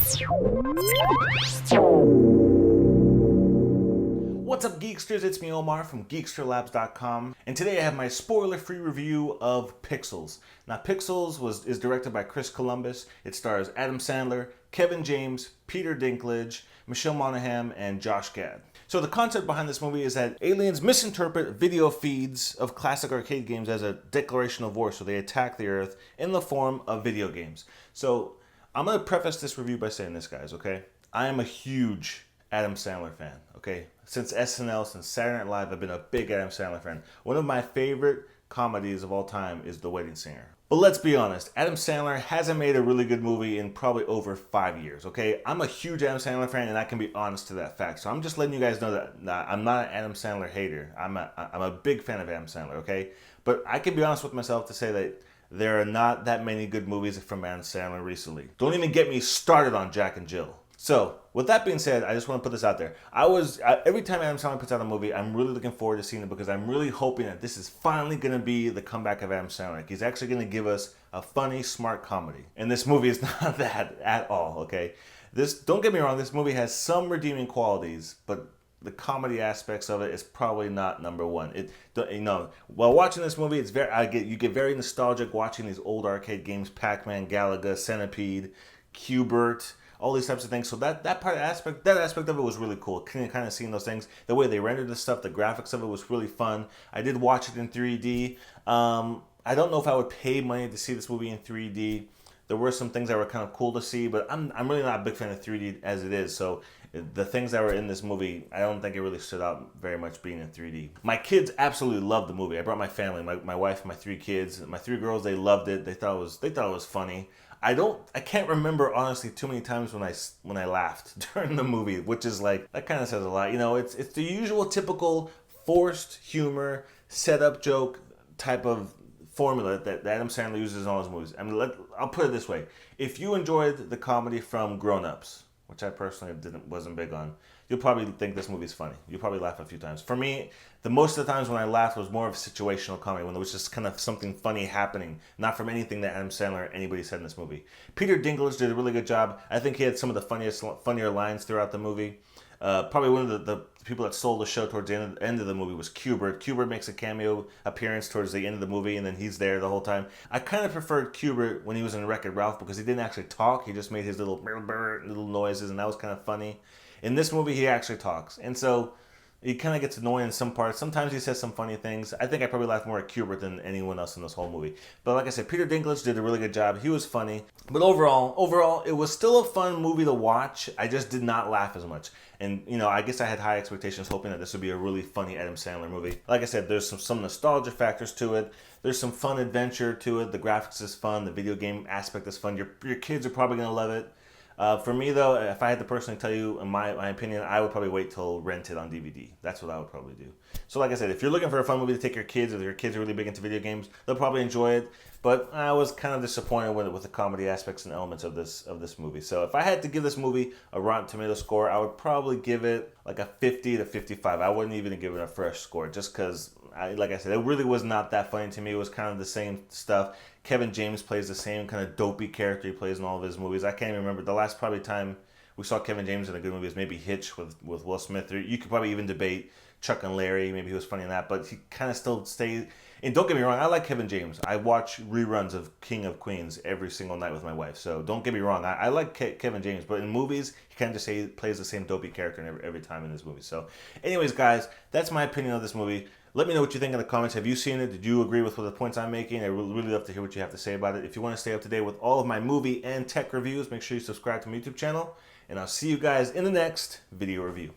What's up, Geeksters? It's me, Omar from GeeksterLabs.com, and today I have my spoiler-free review of Pixels. Now, Pixels is directed by Chris Columbus. It stars Adam Sandler, Kevin James, Peter Dinklage, Michelle Monaghan, and Josh Gad. So the concept behind this movie is that aliens misinterpret video feeds of classic arcade games as a declaration of war, so they attack the Earth in the form of video games. So I'm going to preface this review by saying this, guys, okay? I am a huge Adam Sandler fan, okay? Since SNL, since Saturday Night Live, I've been a big Adam Sandler fan. One of my favorite comedies of all time is The Wedding Singer. But let's be honest, Adam Sandler hasn't made a really good movie in probably over 5 years, okay? I'm a huge Adam Sandler fan, and I can be honest to that fact. So I'm just letting you guys know that I'm not an Adam Sandler hater. I'm a big fan of Adam Sandler, okay? But I can be honest with myself to say that there are not that many good movies from Adam Sandler recently. Don't even get me started on Jack and Jill. So, with that being said, I just want to put this out there. Every time Adam Sandler puts out a movie, I'm really looking forward to seeing it because I'm really hoping that this is finally going to be the comeback of Adam Sandler. Like, he's actually going to give us a funny, smart comedy. And this movie is not that at all, okay? Don't get me wrong, this movie has some redeeming qualities, but the comedy aspects of it is probably not number one. While watching this movie, you get very nostalgic watching these old arcade games, Pac-Man, Galaga, Centipede, Q*bert, all these types of things. So that aspect of it was really cool. Kind of seeing those things, the way they rendered the stuff, the graphics of it was really fun. I did watch it in 3D. I don't know if I would pay money to see this movie in 3D. There were some things that were kind of cool to see, but I'm really not a big fan of 3D as it is. So the things that were in this movie, I don't think it really stood out very much being in 3D. My kids absolutely loved the movie. I brought my family, my wife, my 3 kids, my 3 girls. They loved it. They thought it was funny. I can't remember honestly too many times when I laughed during the movie, which is like, that kind of says a lot. You know, it's the usual typical forced humor, setup joke type of formula that Adam Sandler uses in all his movies. I mean, I'll put it this way. If you enjoyed the comedy from Grown Ups, which I personally wasn't big on, you'll probably think this movie's funny. You'll probably laugh a few times. For me, most of the times when I laughed was more of a situational comedy, when there was just kind of something funny happening, not from anything that Adam Sandler or anybody said in this movie. Peter Dinklage did a really good job. I think he had some of the funnier lines throughout the movie. Probably one of the people that stole the show towards the end of the movie was Q*bert. Q*bert makes a cameo appearance towards the end of the movie, and then he's there the whole time. I kind of preferred Q*bert when he was in Wreck-It Ralph because he didn't actually talk. He just made his little noises, and that was kind of funny. In this movie, he actually talks, and so he kind of gets annoying in some parts. Sometimes he says some funny things. I think I probably laughed more at Q*bert than anyone else in this whole movie. But like I said, Peter Dinklage did a really good job. He was funny. But overall, it was still a fun movie to watch. I just did not laugh as much. And, I guess I had high expectations hoping that this would be a really funny Adam Sandler movie. Like I said, there's some nostalgia factors to it. There's some fun adventure to it. The graphics is fun. The video game aspect is fun. Your kids are probably going to love it. For me, though, if I had to personally tell you, in my opinion, I would probably wait till rent it on DVD. That's what I would probably do. So like I said, if you're looking for a fun movie to take your kids, or your kids are really big into video games, they'll probably enjoy it. But I was kind of disappointed with the comedy aspects and elements of this movie. So if I had to give this movie a Rotten Tomatoes score, I would probably give it like a 50 to 55. I wouldn't even give it a fresh score just because, like I said, it really was not that funny to me. It was kind of the same stuff. Kevin James plays the same kind of dopey character he plays in all of his movies. I can't even remember. The last probably time we saw Kevin James in a good movie was maybe Hitch with Will Smith. You could probably even debate Chuck and Larry. Maybe he was funny in that, but he kind of still stayed. And don't get me wrong, I like Kevin James. I watch reruns of King of Queens every single night with my wife. So don't get me wrong, I like Kevin James, but in movies, he kind of just plays the same dopey character every time in his movie. So anyways, guys, that's my opinion of this movie. Let me know what you think in the comments. Have you seen it? Did you agree with the points I'm making? I would really love to hear what you have to say about it. If you want to stay up to date with all of my movie and tech reviews, make sure you subscribe to my YouTube channel. And I'll see you guys in the next video review.